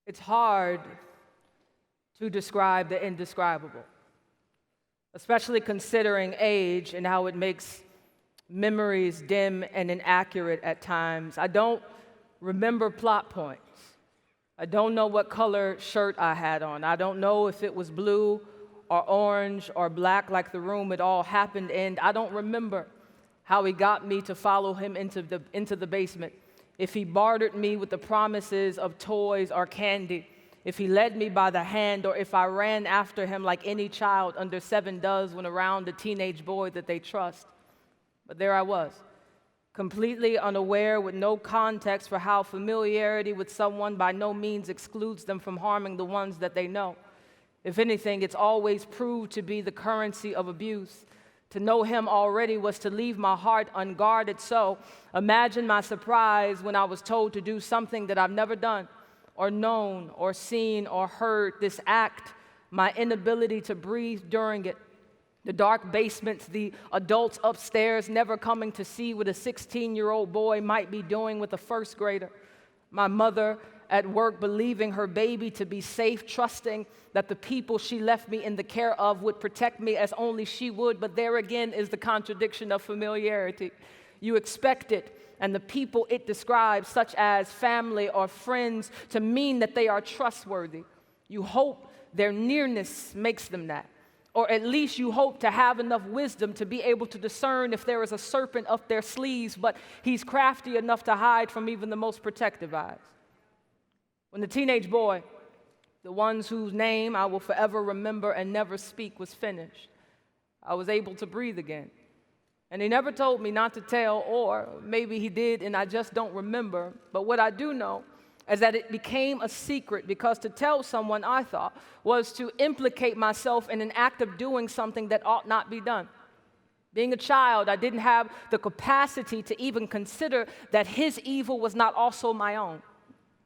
It's hard to describe the indescribable, especially considering age and how it makes memories dim and inaccurate at times. I don't remember plot points. I don't know what color shirt I had on. I don't know if it was blue or orange or black like the room it all happened in. I don't remember how he got me to follow him into the basement, if he bartered me with the promises of toys or candy, if he led me by the hand, or if I ran after him like any child under 7 does when around a teenage boy that they trust. But there I was, completely unaware, with no context for how familiarity with someone by no means excludes them from harming the ones that they know. If anything, it's always proved to be the currency of abuse. To know him already was to leave my heart unguarded. So imagine my surprise when I was told to do something that I've never done, or known, or seen, or heard. This act, my inability to breathe during it, the dark basements, the adults upstairs never coming to see what a 16-year-old boy might be doing with a first grader. My mother at work believing her baby to be safe, trusting that the people she left me in the care of would protect me as only she would. But there again is the contradiction of familiarity. You expect it and the people it describes, such as family or friends, to mean that they are trustworthy. You hope their nearness makes them that. Or at least you hope to have enough wisdom to be able to discern if there is a serpent up their sleeves, but he's crafty enough to hide from even the most protective eyes. When the teenage boy, the ones whose name I will forever remember and never speak, was finished, I was able to breathe again. And he never told me not to tell, or maybe he did and I just don't remember. But what I do know is that it became a secret, because to tell someone, I thought, was to implicate myself in an act of doing something that ought not be done. Being a child, I didn't have the capacity to even consider that his evil was not also my own.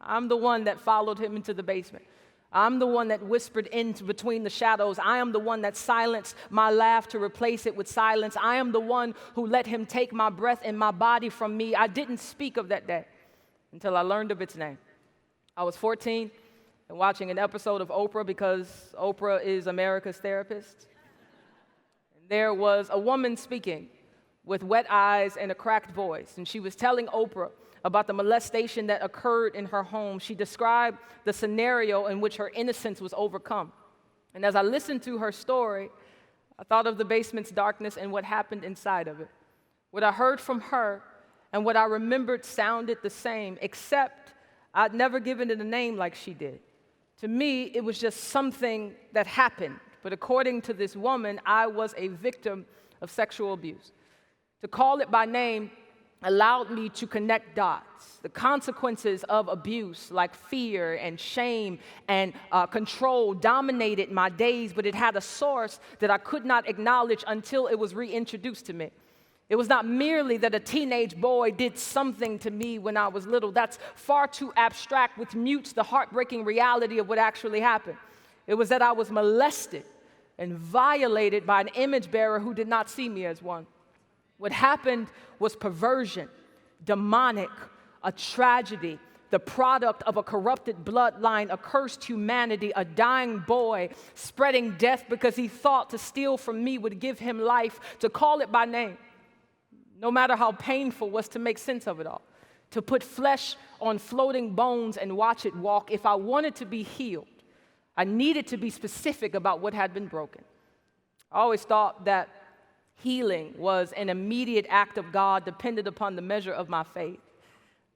I'm the one that followed him into the basement. I'm the one that whispered in between the shadows. I am the one that silenced my laugh to replace it with silence. I am the one who let him take my breath and my body from me. I didn't speak of that day until I learned of its name. I was 14 and watching an episode of Oprah, because Oprah is America's therapist. And there was a woman speaking with wet eyes and a cracked voice, and she was telling Oprah about the molestation that occurred in her home. She described the scenario in which her innocence was overcome. And as I listened to her story, I thought of the basement's darkness and what happened inside of it. What I heard from her and what I remembered sounded the same, except I'd never given it a name like she did. To me, it was just something that happened. But according to this woman, I was a victim of sexual abuse. To call it by name allowed me to connect dots. The consequences of abuse, like fear and shame and control, dominated my days, but it had a source that I could not acknowledge until it was reintroduced to me. It was not merely that a teenage boy did something to me when I was little. That's far too abstract, which mutes the heartbreaking reality of what actually happened. It was that I was molested and violated by an image bearer who did not see me as one. What happened was perversion, demonic, a tragedy, the product of a corrupted bloodline, a cursed humanity, a dying boy spreading death because he thought to steal from me would give him life. To call it by name, no matter how painful, was to make sense of it all. To put flesh on floating bones and watch it walk. If I wanted to be healed, I needed to be specific about what had been broken. I always thought that healing was an immediate act of God dependent upon the measure of my faith.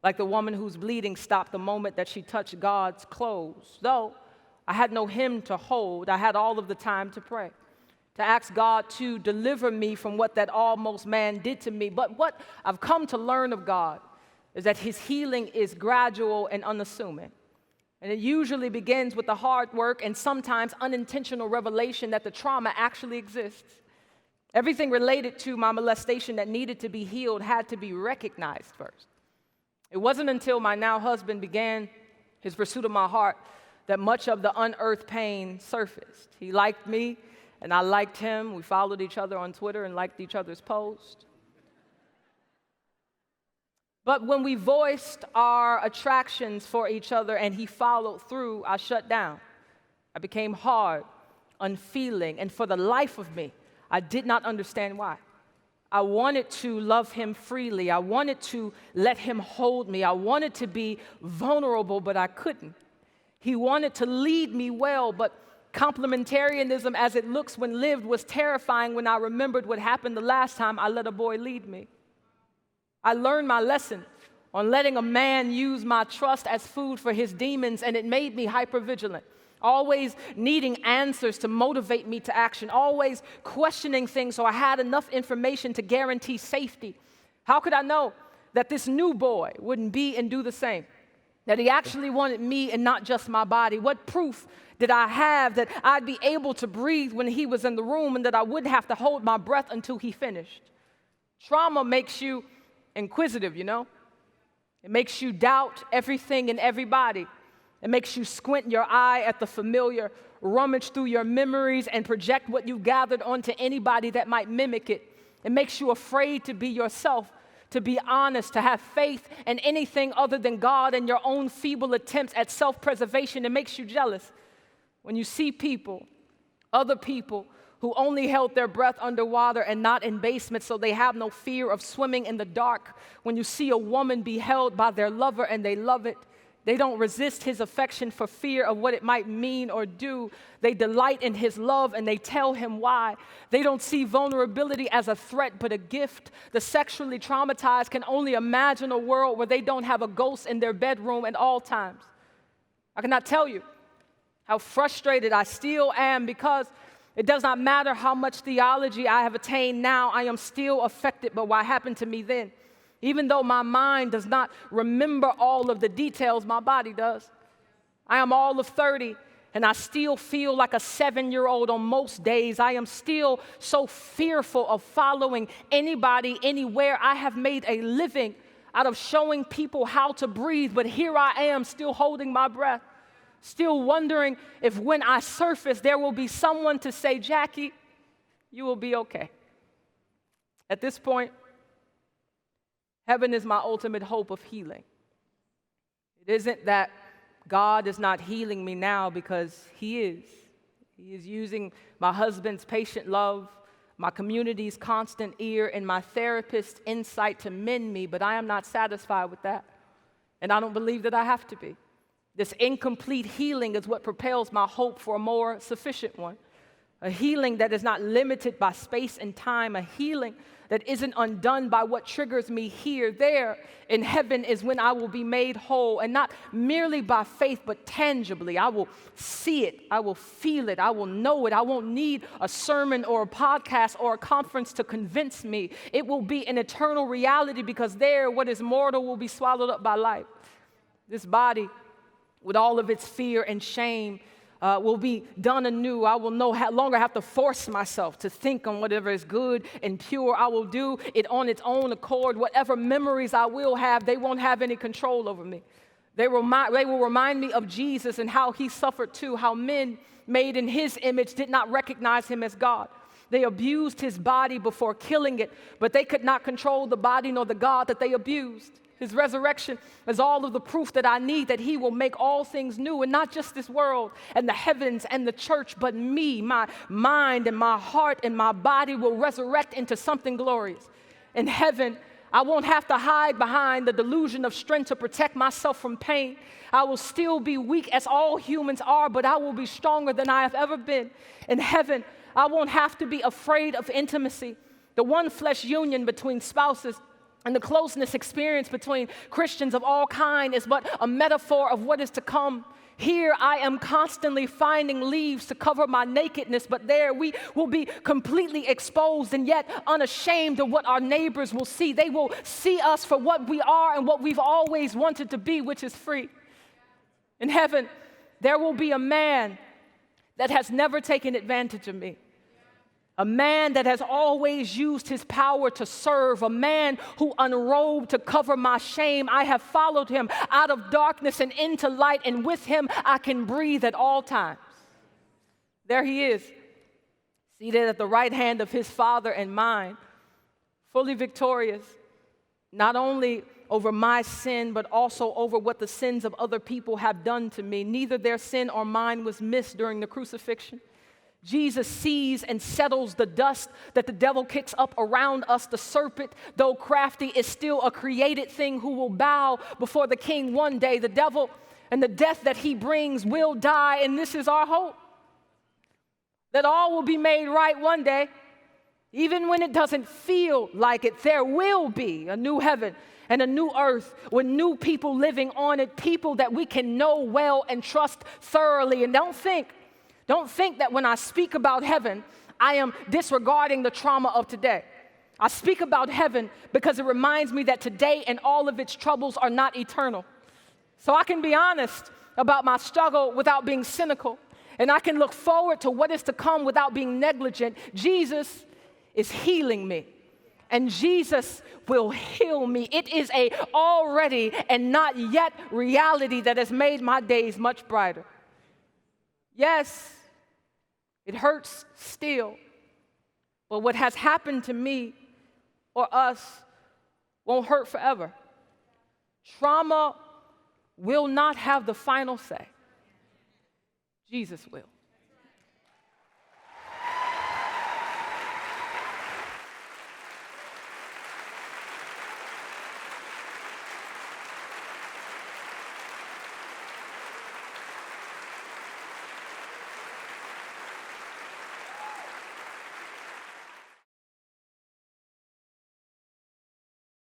Like the woman whose bleeding stopped the moment that she touched God's clothes. Though I had no hymn to hold, I had all of the time to pray, to ask God to deliver me from what that almost man did to me. But what I've come to learn of God is that his healing is gradual and unassuming. And it usually begins with the hard work and sometimes unintentional revelation that the trauma actually exists. Everything related to my molestation that needed to be healed had to be recognized first. It wasn't until my now husband began his pursuit of my heart that much of the unearthed pain surfaced. He liked me, and I liked him. We followed each other on Twitter and liked each other's posts. But when we voiced our attractions for each other and he followed through, I shut down. I became hard, unfeeling, and for the life of me, I did not understand why. I wanted to love him freely. I wanted to let him hold me. I wanted to be vulnerable, but I couldn't. He wanted to lead me well, but complementarianism as it looks when lived was terrifying when I remembered what happened the last time I let a boy lead me. I learned my lesson on letting a man use my trust as food for his demons, and it made me hypervigilant, always needing answers to motivate me to action, always questioning things so I had enough information to guarantee safety. How could I know that this new boy wouldn't be and do the same? That he actually wanted me and not just my body? What proof did I have that I'd be able to breathe when he was in the room and that I wouldn't have to hold my breath until he finished? Trauma makes you inquisitive, you know? It makes you doubt everything and everybody. It makes you squint your eye at the familiar, rummage through your memories, and project what you gathered onto anybody that might mimic it. It makes you afraid to be yourself, to be honest, to have faith in anything other than God and your own feeble attempts at self-preservation. It makes you jealous when you see people, other people, who only held their breath underwater and not in basements, so they have no fear of swimming in the dark. When you see a woman be held by their lover and they love it, they don't resist his affection for fear of what it might mean or do. They delight in his love and they tell him why. They don't see vulnerability as a threat but a gift. The sexually traumatized can only imagine a world where they don't have a ghost in their bedroom at all times. I cannot tell you how frustrated I still am because it does not matter how much theology I have attained now, I am still affected by what happened to me then. Even though my mind does not remember all of the details, my body does. I am all of 30, and I still feel like a 7-year-old on most days. I am still so fearful of following anybody, anywhere. I have made a living out of showing people how to breathe, but here I am still holding my breath. Still wondering if when I surface, there will be someone to say, Jackie, you will be okay. At this point, heaven is my ultimate hope of healing. It isn't that God is not healing me now, because he is. He is using my husband's patient love, my community's constant ear, and my therapist's insight to mend me, but I am not satisfied with that. And I don't believe that I have to be. This incomplete healing is what propels my hope for a more sufficient one. A healing that is not limited by space and time. A healing that isn't undone by what triggers me here. There in heaven is when I will be made whole, and not merely by faith, but tangibly. I will see it. I will feel it. I will know it. I won't need a sermon or a podcast or a conference to convince me. It will be an eternal reality, because there what is mortal will be swallowed up by life. This body, with all of its fear and shame, will be done anew. I will no longer have to force myself to think on whatever is good and pure. I will do it on its own accord. Whatever memories I will have, they won't have any control over me. They will remind me of Jesus and how he suffered too, how men made in his image did not recognize him as God. They abused his body before killing it, but they could not control the body nor the God that they abused. His resurrection is all of the proof that I need that he will make all things new, and not just this world and the heavens and the church, but me, my mind and my heart and my body will resurrect into something glorious. In heaven, I won't have to hide behind the delusion of strength to protect myself from pain. I will still be weak as all humans are, but I will be stronger than I have ever been. In heaven, I won't have to be afraid of intimacy. The one flesh union between spouses and the closeness experienced between Christians of all kind is but a metaphor of what is to come. Here I am constantly finding leaves to cover my nakedness, but there we will be completely exposed and yet unashamed of what our neighbors will see. They will see us for what we are and what we've always wanted to be, which is free. In heaven, there will be a man that has never taken advantage of me. A man that has always used his power to serve. A man who unrobed to cover my shame. I have followed him out of darkness and into light, and with him I can breathe at all times. There he is, seated at the right hand of his Father and mine, fully victorious, not only over my sin, but also over what the sins of other people have done to me. Neither their sin or mine was missed during the crucifixion. Jesus sees and settles the dust that the devil kicks up around us. The serpent, though crafty, is still a created thing who will bow before the King one day. The devil and the death that he brings will die, and this is our hope, that all will be made right one day. Even when it doesn't feel like it, there will be a new heaven and a new earth with new people living on it, people that we can know well and trust thoroughly. And don't think that when I speak about heaven, I am disregarding the trauma of today. I speak about heaven because it reminds me that today and all of its troubles are not eternal. So I can be honest about my struggle without being cynical, and I can look forward to what is to come without being negligent. Jesus is healing me, and Jesus will heal me. It is a already and not yet reality that has made my days much brighter. Yes, it hurts still, but what has happened to me or us won't hurt forever. Trauma will not have the final say. Jesus will.